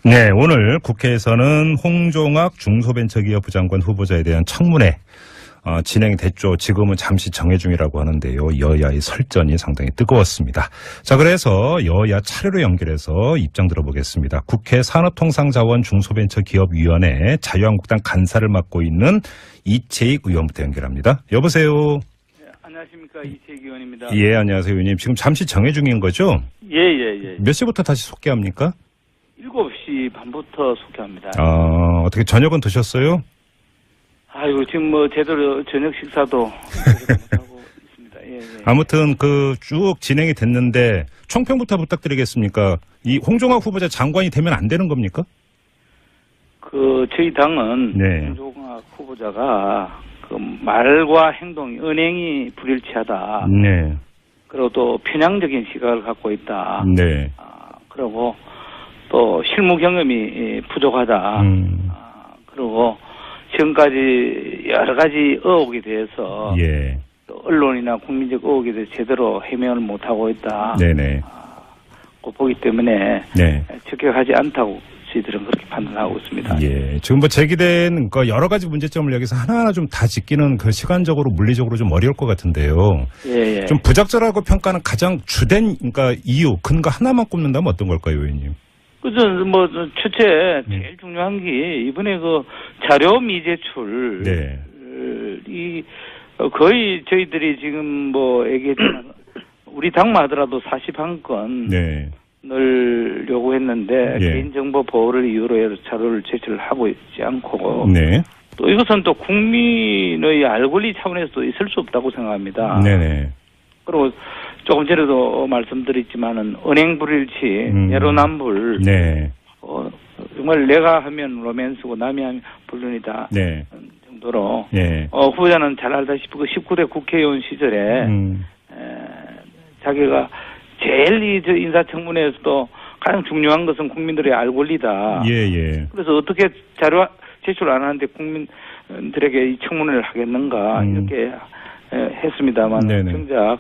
네, 오늘 국회에서는 홍종학 중소벤처기업부 장관 후보자에 대한 청문회 진행이 됐죠. 지금은 잠시 정해 중이라고 하는데요. 여야의 설전이 상당히 뜨거웠습니다. 자, 그래서 여야 차례로 연결해서 입장 들어보겠습니다. 국회 산업통상자원 중소벤처기업위원회 자유한국당 간사를 맡고 있는 이채익 의원부터 연결합니다. 여보세요. 네, 안녕하십니까, 이채익 의원입니다. 예, 안녕하세요, 의원님. 지금 잠시 정해 중인 거죠? 예. 몇 시부터 다시 속개합니까? 7시 반부터 속개합니다. 어떻게 저녁은 드셨어요? 아이고, 지금 뭐 제대로 저녁 식사도 못하고 있습니다. 예. 아무튼 쭉 진행이 됐는데 총평부터 부탁드리겠습니까? 이 홍종학 후보자 장관이 되면 안 되는 겁니까? 저희 당은 네. 홍종학 후보자가 말과 행동이 언행이 불일치하다. 네. 그리고 또 편향적인 시각을 갖고 있다. 네. 그리고 또 실무 경험이 부족하다. 그리고 지금까지 여러 가지 의혹에 대해서 예. 또 언론이나 국민적 의혹에 대해서 제대로 해명을 못하고 있다. 네네. 보기 때문에 네. 적격하지 않다고 저희들은 그렇게 판단하고 있습니다. 예. 지금 뭐 제기된 여러 가지 문제점을 여기서 하나하나 좀 다 짚기는 시간적으로 물리적으로 좀 어려울 것 같은데요. 예. 좀 부적절하고 평가는 가장 주된 이유 근거 하나만 꼽는다면 어떤 걸까요, 의원님? 첫째, 제일 중요한 게, 이번에 자료 미제출. 네. 거의 저희들이 지금 얘기했지만, 우리 당만 하더라도 41건. 네. 을 요구했는데, 예. 개인정보 보호를 이유로 해서 자료를 제출을 하고 있지 않고. 네. 또 이것은 또 국민의 알 권리 차원에서도 있을 수 없다고 생각합니다. 네네. 그리고 조금 전에도 말씀드렸지만은 은행 불일치, 내로남불, 네. 정말 내가 하면 로맨스고 남이 하면 불륜이다. 네. 정도로 네. 후보자는 잘 알다시피 19대 국회의원 시절에 자기가 제일 인사청문회에서도 가장 중요한 것은 국민들의 알 권리다. 예. 그래서 어떻게 자료 제출 안 하는데 국민들에게 이 청문회를 하겠는가 이렇게 했습니다만 정작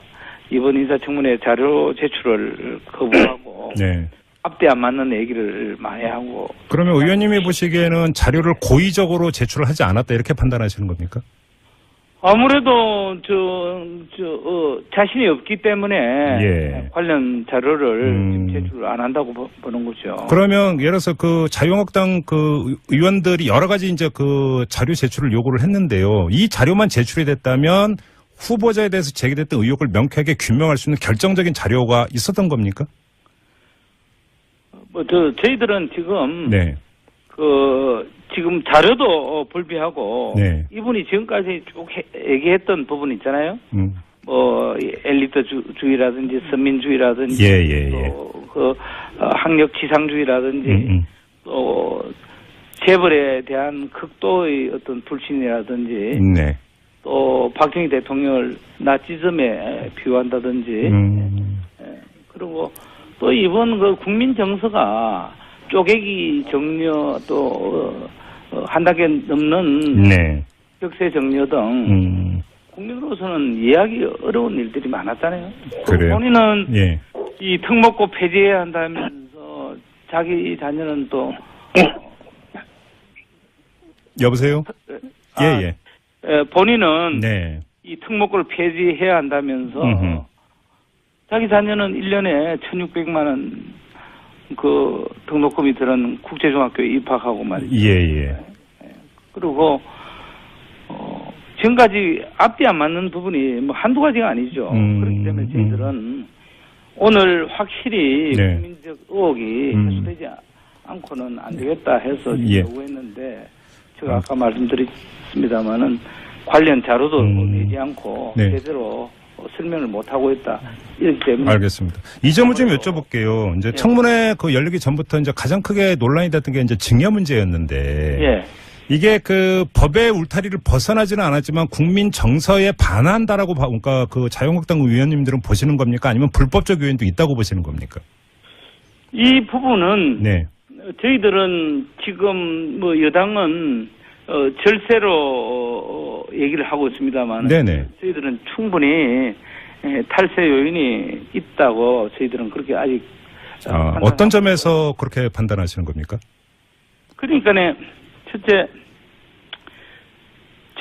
이번 인사청문회 자료 제출을 거부하고 네. 앞뒤 안 맞는 얘기를 많이 하고. 그러면 의원님이 보시기에는 자료를 고의적으로 제출을 하지 않았다 이렇게 판단하시는 겁니까? 아무래도 자신이 없기 때문에 예. 관련 자료를 제출 안 한다고 보는 거죠. 그러면 예를 들어서 자유한국당 의원들이 여러 가지 이제 자료 제출을 요구를 했는데요. 이 자료만 제출이 됐다면 후보자에 대해서 제기됐던 의혹을 명쾌하게 규명할 수 있는 결정적인 자료가 있었던 겁니까? 저희들은 지금 네. 지금 자료도 불비하고 네. 이분이 지금까지 쭉 얘기했던 부분 있잖아요. 엘리트주의라든지 선민주의라든지 예. 또 학력지상주의라든지 또 재벌에 대한 극도의 어떤 불신이라든지 네. 또 박정희 대통령을 나치즘에 비유한다든지 그리고 또 이번 국민 정서가 쪼개기 정려 또 한 단계 넘는 네. 격세 정려 등 국민으로서는 이해하기 어려운 일들이 많았잖아요. 그래요? 본인은 예. 이 특목고 폐지해야 한다면서 자기 자녀는 또 여보세요? 예. 본인은 네. 이 특목고를 폐지해야 한다면서 자기 자녀는 1년에 1,600만 원 등록금이 드는 국제중학교에 입학하고 말이죠. 예. 그리고 지금까지 앞뒤 안 맞는 부분이 한두 가지가 아니죠. 그렇기 때문에 저희들은 오늘 확실히 국민적 의혹이 해소되지 않고는 안 되겠다 해서 요구했는데 제가 아까 말씀드렸습니다마는 관련 자료도 내지 않고 제대로 설명을 못하고 있다. 이렇기 때문에. 알겠습니다. 이 점을 좀 여쭤볼게요. 이제 청문회 열리기 전부터 이제 가장 크게 논란이 됐던 게 이제 증여 문제였는데. 이게 법의 울타리를 벗어나지는 않았지만 국민 정서에 반한다라고 그러니까 자유한국당 의원님들은 보시는 겁니까? 아니면 불법적 요인도 있다고 보시는 겁니까? 이 부분은. 저희들은 지금 여당은 절세로 얘기를 하고 있습니다만 저희들은 충분히 탈세 요인이 있다고 저희들은 그렇게 아직 어떤 점에서 그렇게 판단하시는 겁니까? 그러니까네 첫째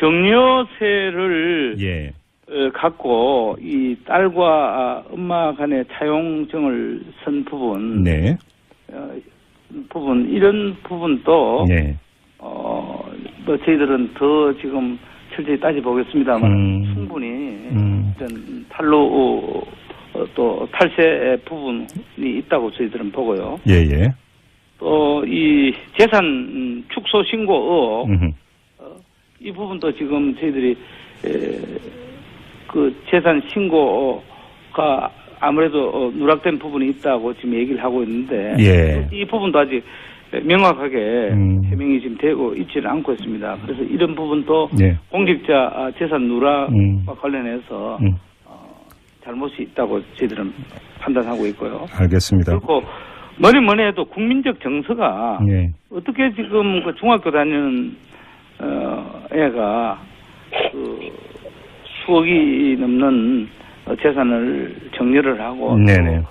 정여세를 예. 갖고 이 딸과 엄마 간의 차용증을 쓴 부분, 네. 이런 부분도 네. 뭐 저희들은 더 지금 철저히 따져보겠습니다만 충분히 이런 탈루 또 탈세 부분이 있다고 저희들은 보고요. 예예. 또 이 재산 축소 신고 의혹 이 부분도 지금 저희들이 그 재산 신고가 아무래도 누락된 부분이 있다고 지금 얘기를 하고 있는데 예. 이 부분도 아직 명확하게 해명이 지금 되고 있지는 않고 있습니다. 그래서 이런 부분도 예. 공직자 재산 누락과 관련해서 잘못이 있다고 저희들은 판단하고 있고요. 알겠습니다. 그리고 뭐니 해도 국민적 정서가 예. 어떻게 지금 그 중학교 다니는 애가 그 수억이 넘는 재산을 정리를 하고 네네.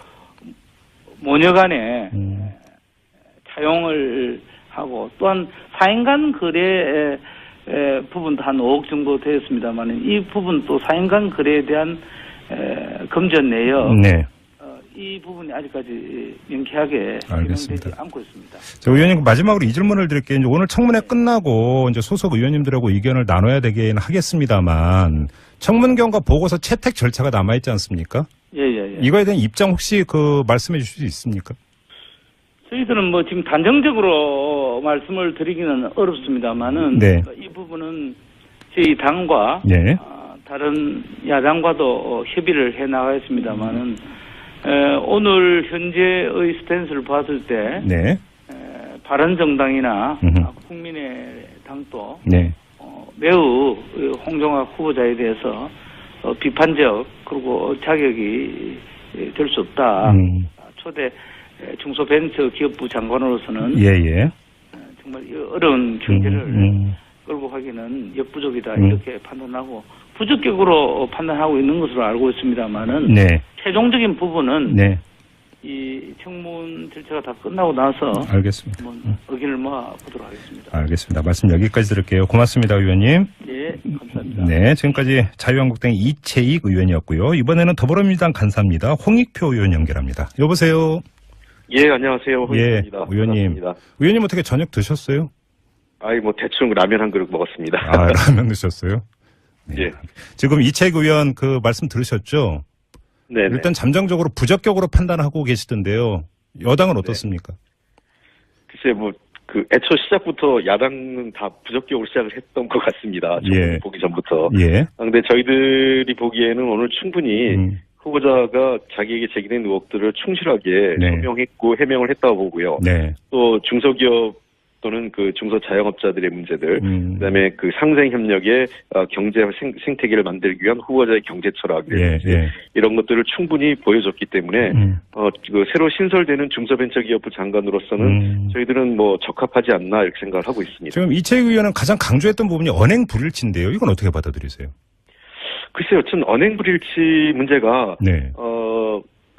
모녀간에 차용을 하고 또한 사인간 거래 부분도 한 5억 정도 되었습니다만 이 부분도 사인간 거래에 대한 금전 내역 네. 이 부분이 아직까지 명쾌하게 알겠습니다. 진행되지 않고 있습니다. 자, 의원님 마지막으로 이 질문을 드릴게요. 이제 오늘 청문회 끝나고 이제 소속 의원님들하고 의견을 나눠야 되긴 하겠습니다만 청문경과 보고서 채택 절차가 남아 있지 않습니까? 예. 이거에 대한 입장 혹시 그 말씀해 주실 수 있습니까? 저희들은 뭐 지금 단정적으로 말씀을 드리기는 어렵습니다만은 네. 이 부분은 저희 당과 예. 다른 야당과도 협의를 해 나가겠습니다만은 오늘 현재의 스탠스를 봤을 때 네. 바른정당이나 국민의당도 네. 매우 홍종학 후보자에 대해서 비판적 그리고 자격이 될 수 없다. 초대 중소벤처기업부 장관으로서는 예예. 정말 어려운 경제를 끌고 가기는 역부족이다 이렇게 판단하고 부적격으로 판단하고 있는 것으로 알고 있습니다만은 네. 최종적인 부분은 네. 이 청문 절차가 다 끝나고 나서 알겠습니다. 의견을 모아보도록 하겠습니다. 알겠습니다. 말씀 여기까지 들을게요. 고맙습니다, 의원님. 예, 감사합니다. 네, 지금까지 자유한국당의 이채익 의원이었고요. 이번에는 더불어민주당 간사입니다. 홍익표 의원 연결합니다. 여보세요. 예, 안녕하세요. 홍익표입니다. 예, 의원님. 반갑습니다. 의원님 어떻게 저녁 드셨어요? 뭐 대충 라면 한 그릇 먹었습니다. 아, 라면 드셨어요? 네. 예. 지금 이채익 의원 그 말씀 들으셨죠? 네. 일단 잠정적으로 부적격으로 판단하고 계시던데요. 여당은 어떻습니까? 글쎄, 애초 시작부터 야당은 다 부적격으로 시작을 했던 것 같습니다. 예. 보기 전부터. 예. 근데 저희들이 보기에는 오늘 충분히 후보자가 자기에게 제기된 의혹들을 충실하게 네. 소명했고 해명을 했다고 보고요. 네. 또 중소기업 또는 그 중소자영업자들의 문제들, 그다음에 그 상생 협력의 경제와 생태계를 만들기 위한 후보자의 경제 철학, 이런 것들을 충분히 보여줬기 때문에 그 새로 신설되는 중소벤처기업부 장관으로서는 저희들은 뭐 적합하지 않나 이렇게 생각을 하고 있습니다. 지금 이채익 의원은 가장 강조했던 부분이 언행 불일치인데요. 이건 어떻게 받아들이세요? 글쎄요, 전 언행 불일치 문제가 네.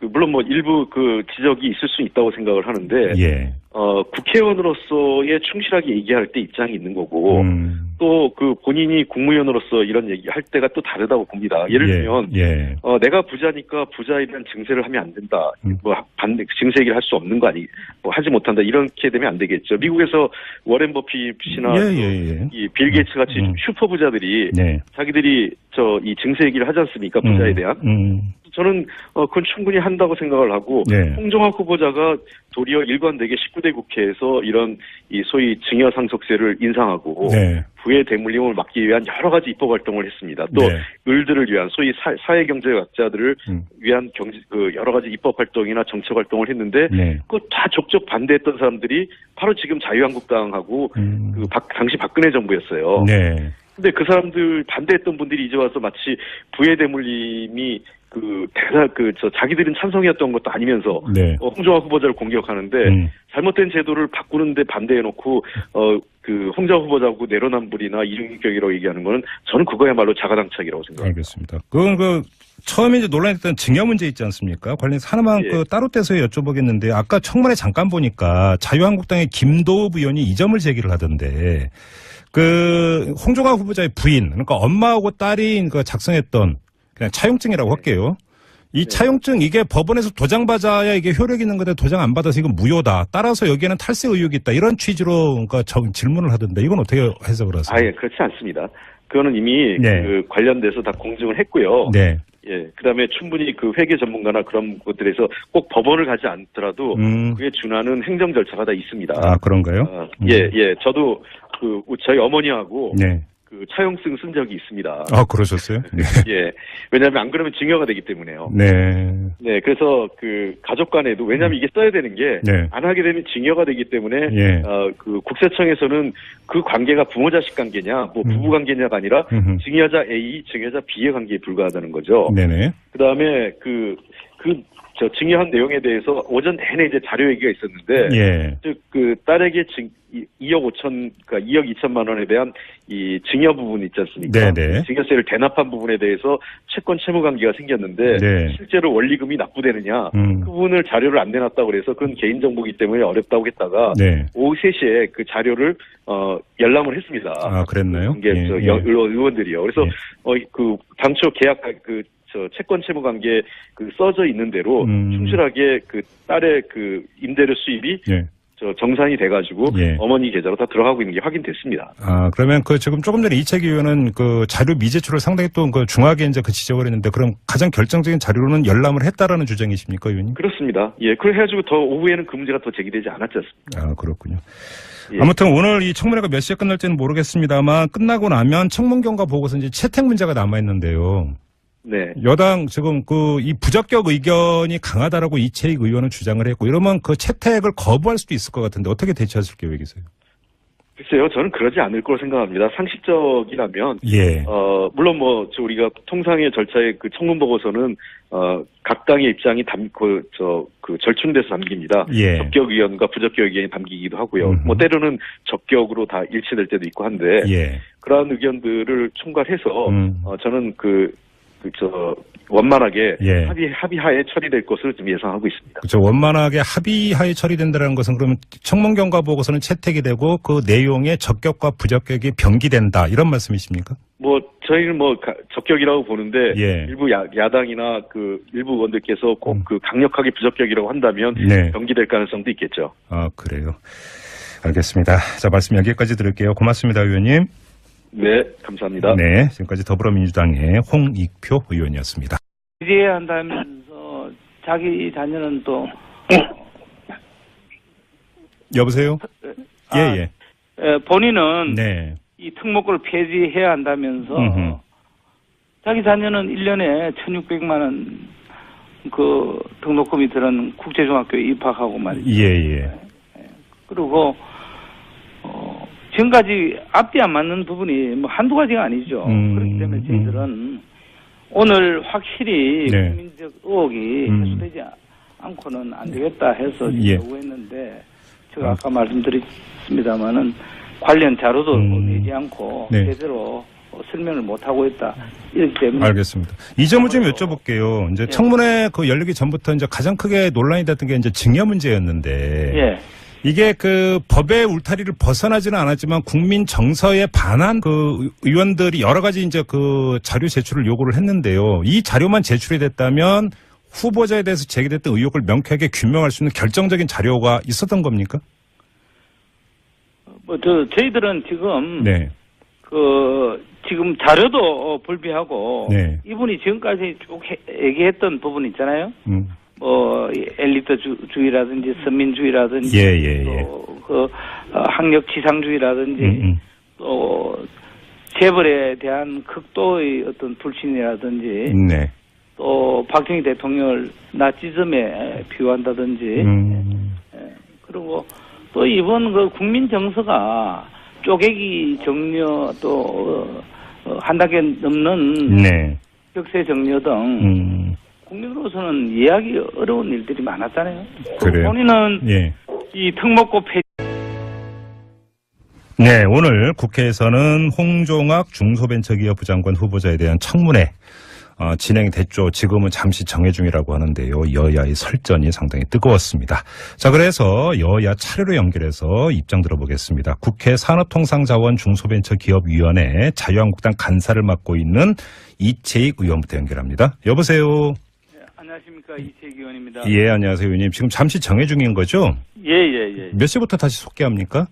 물론 뭐 일부 그 지적이 있을 수 있다고 생각을 하는데, 예. 국회의원으로서의 충실하게 얘기할 때 입장이 있는 거고, 또 그 본인이 국무위원으로서 이런 얘기할 때가 또 다르다고 봅니다. 예를 들면, 내가 부자니까 부자에 대한 증세를 하면 안 된다. 증세 얘기를 할 수 없는 거 하지 못한다. 이렇게 되면 안 되겠죠. 미국에서 워렌 버핏이나 이 빌 게이츠 같이 슈퍼 부자들이 자기들이 이 증세 얘기를 하지 않습니까? 부자에 대한. 저는 그건 충분히 한다고 생각을 하고 홍종학 후보자가 도리어 일관되게 19대 국회에서 이런 이 소위 증여상속세를 인상하고 부의 대물림을 막기 위한 여러 가지 입법 활동을 했습니다. 또 을들을 위한 소위 사회경제학자들을 위한 여러 가지 입법 활동이나 정책 활동을 했는데 그거 다 적극 반대했던 사람들이 바로 지금 자유한국당하고 당시 박근혜 정부였어요. 근데 그 사람들 반대했던 분들이 이제 와서 마치 부의 대물림이 자기들은 찬성이었던 것도 아니면서 네. 홍정학 후보자를 공격하는데 잘못된 제도를 바꾸는데 반대해놓고 홍정학 후보자하고 내로남불이나 이중인격이라고 얘기하는 거는 저는 그거야말로 자가당착이라고 생각합니다. 알겠습니다. 그건 처음에 이제 논란했던 증여 문제 있지 않습니까? 관련해서 하나만 예. 따로 떼서 여쭤보겠는데 아까 청문회 잠깐 보니까 자유한국당의 김도읍 의원이 이 점을 제기를 하던데 홍종학 후보자의 부인 그러니까 엄마하고 딸이 작성했던 그냥 차용증이라고 할게요. 이 차용증 이게 법원에서 도장 받아야 이게 효력이 있는 건데 도장 안 받아서 이건 무효다. 따라서 여기에는 탈세 의혹이 있다. 이런 취지로 질문을 하던데 이건 어떻게 해석을 하세요? 아예 그렇지 않습니다. 그거는 이미 네. 관련돼서 다 공증을 했고요. 네. 예, 그다음에 충분히 회계 전문가나 그런 것들에서 꼭 법원을 가지 않더라도 그에 준하는 행정 절차가 다 있습니다. 아, 그런가요? 예. 저도 저희 어머니하고 네. 차용증 쓴 적이 있습니다. 아, 그러셨어요? 네. 예. 왜냐하면 안 그러면 증여가 되기 때문에요. 네. 네, 그래서 가족 간에도 왜냐하면 이게 써야 되는 게 안 하게 되면 증여가 되기 때문에 예. 국세청에서는 그 관계가 부모 자식 관계냐, 부부 관계냐가 아니라 증여자 A, 증여자 B의 관계에 불과하다는 거죠. 네네. 그다음에 증여한 내용에 대해서 오전 내내 이제 자료 얘기가 있었는데, 예. 즉 딸에게 2억 2천만 원에 대한 이 증여 부분 있지 않습니까? 네네. 증여세를 대납한 부분에 대해서 채권 채무 관계가 생겼는데 네. 실제로 원리금이 납부되느냐 그 부분을 자료를 안 내놨다고 그래서 그건 개인정보이기 때문에 어렵다고 했다가 네. 오후 3시에 그 자료를 열람을 했습니다. 아, 그랬나요? 의원들이요. 그래서 당초 계약 채권 채무 관계 써져 있는 대로 충실하게 딸의 임대료 수입이 정산이 돼가지고 어머니 계좌로 다 들어가고 있는 게 확인됐습니다. 아, 그러면 지금 조금 전에 이채기 의원은 자료 미제출을 상당히 또 중하게 이제 지적을 했는데 그럼 가장 결정적인 자료로는 열람을 했다라는 주장이십니까, 의원님? 그렇습니다. 예, 그래가지고 더 오후에는 그 문제가 더 제기되지 않았지 않습니까? 아, 그렇군요. 예. 아무튼 오늘 이 청문회가 몇 시에 끝날지는 모르겠습니다만 끝나고 나면 청문 경과 보고서 이제 채택 문제가 남아 있는데요. 네. 여당 지금 이 부적격 의견이 강하다라고 이채익 의원은 주장을 했고 이러면 채택을 거부할 수도 있을 것 같은데 어떻게 대처하실 계획이세요? 글쎄요, 저는 그러지 않을 거로 생각합니다. 상식적이라면, 예. 물론 우리가 통상의 절차의 청문 보고서는, 각 당의 입장이 절충돼서 담깁니다. 예. 적격 의견과 부적격 의견이 담기기도 하고요. 때로는 적격으로 다 일치될 때도 있고 한데, 예. 그러한 의견들을 총괄해서, 저는 원만하게 합의하에 처리될 것을 좀 예상하고 있습니다. 그렇죠. 원만하게 합의하에 처리된다는 것은 그러면 청문 경과 보고서는 채택이 되고 그 내용의 적격과 부적격이 병기된다 이런 말씀이십니까? 저희는 적격이라고 보는데 예. 일부 야당이나 일부 의원들께서 꼭 강력하게 부적격이라고 한다면 병기될 가능성도 있겠죠. 아, 그래요. 알겠습니다. 자, 말씀 여기까지 들을게요. 고맙습니다, 의원님. 네, 감사합니다. 네, 지금까지 더불어민주당의 홍익표 의원이었습니다. 한다면서 자기 자녀는 또 여보세요? 예. 본인은 네. 이 특목고를 폐지해야 한다면서 자기 자녀는 1년에 1,600만 원 등록금이 들은 국제중학교에 입학하고 말이죠. 예. 그리고 지금까지 앞뒤 안 맞는 부분이 한두 가지가 아니죠. 그렇기 때문에 저희들은 오늘 확실히 국민적 의혹이 해소되지 않고는 안 되겠다 해서 요구했는데 제가 아까 말씀드렸습니다마는 관련 자료도 내지 않고 제대로 설명을 못하고 있다. 이렇기 때문에. 알겠습니다. 이 점을 좀 여쭤볼게요. 이제 청문회 열리기 전부터 이제 가장 크게 논란이 됐던 게 이제 증여 문제였는데. 이게 법의 울타리를 벗어나지는 않았지만 국민 정서에 반한 의원들이 여러 가지 이제 자료 제출을 요구를 했는데요. 이 자료만 제출이 됐다면 후보자에 대해서 제기됐던 의혹을 명쾌하게 규명할 수 있는 결정적인 자료가 있었던 겁니까? 저희들은 지금 지금 자료도 불비하고 이분이 지금까지 쭉 얘기했던 부분 있잖아요. 엘리트주의라든지 선민주의라든지 또 학력 지상주의라든지 또 재벌에 대한 극도의 어떤 불신이라든지 또 박정희 대통령을 나치즘에 비유한다든지 그리고 또 이번 국민 정서가 쪼개기 정려 또 한 단계 넘는 격세 정려 등 국민으로서는 이해하기 어려운 일들이 많았잖아요. 그래요? 본인은 예. 이 특목고 폐지. 네, 오늘 국회에서는 홍종학 중소벤처기업 부장관 후보자에 대한 청문회 진행됐죠. 지금은 잠시 정해 중이라고 하는데요. 여야의 설전이 상당히 뜨거웠습니다. 자, 그래서 여야 차례로 연결해서 입장 들어보겠습니다. 국회 산업통상자원 중소벤처기업위원회 자유한국당 간사를 맡고 있는 이채익 의원부터 연결합니다. 여보세요. 네, 안녕하십니까, 이채익 의원입니다. 예, 안녕하세요, 의원님. 지금 잠시 정해 중인 거죠? 예. 몇 시부터 다시 속개합니까?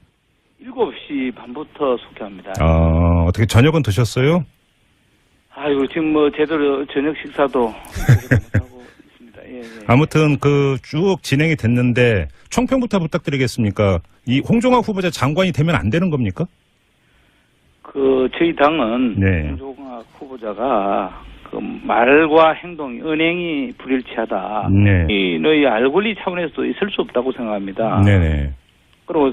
7시 반부터 속개합니다. 어떻게 저녁은 드셨어요? 아이고, 지금 뭐 제대로 저녁 식사도 못하고 있습니다. 예. 아무튼 쭉 진행이 됐는데 총평부터 부탁드리겠습니까? 이 홍종학 후보자 장관이 되면 안 되는 겁니까? 저희 당은 네. 홍종학 후보자가 말과 행동이 은행이 불일치하다. 네. 너희 알 권리 차원에서 있을 수 없다고 생각합니다. 네네. 그리고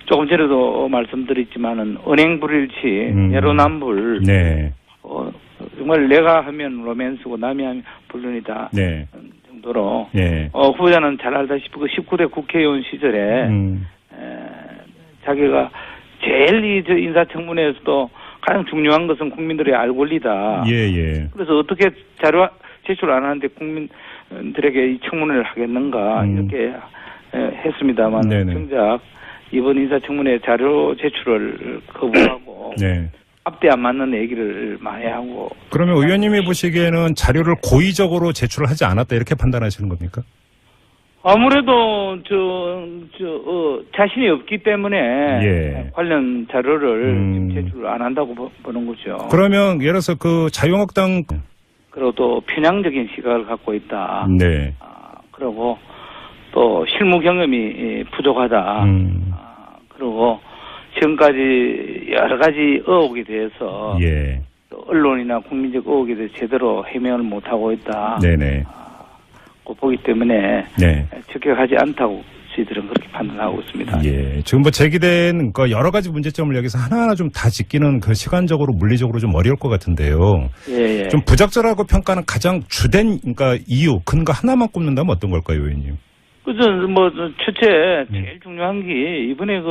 조금 전에도 말씀드렸지만은 은행 불일치, 내로남불. 네. 정말 내가 하면 로맨스고 남이 하면 불륜이다. 네. 정도로. 네. 후보자는 잘 알다시피 19대 국회의원 시절에 자기가 제일 저 인사청문회에서도 가장 중요한 것은 국민들의 알 권리다. 예. 그래서 어떻게 자료 제출 안 하는데 국민들에게 이 청문회를 하겠는가 이렇게 했습니다만 정작 이번 인사청문회 자료 제출을 거부하고 네. 앞뒤 안 맞는 얘기를 많이 하고. 그러면 의원님이 보시기에는 자료를 고의적으로 제출을 하지 않았다 이렇게 판단하시는 겁니까? 아무래도 자신이 없기 때문에 관련 자료를 제출 안 한다고 보는 거죠. 그러면 예를 들어서 자유한국당 그리고 또 편향적인 시각을 갖고 있다. 네. 그리고 또 실무 경험이 부족하다. 그리고 지금까지 여러 가지 의혹에 대해서 언론이나 국민적 의혹에 대해서 제대로 해명을 못하고 있다. 네네. 보기 때문에 적격하지 않다고 저희들은 그렇게 판단하고 있습니다. 예. 지금 제기된 여러 가지 문제점을 여기서 하나하나 좀 다 짚기는 시간적으로 물리적으로 좀 어려울 것 같은데요. 예. 좀 부적절하고 평가는 가장 주된 이유 근거 하나만 꼽는다면 어떤 걸까요, 의원님? 첫째 제일 중요한 게 이번에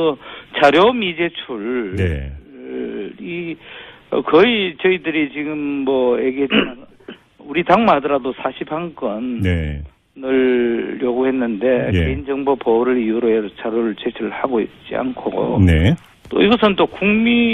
자료 미제출 이 거의 저희들이 지금 얘기했지만 우리 당만 하더라도 41건을 요구했는데 개인정보 보호를 이유로 해서 자료를 제출을 하고 있지 않고 또 이것은 또 국민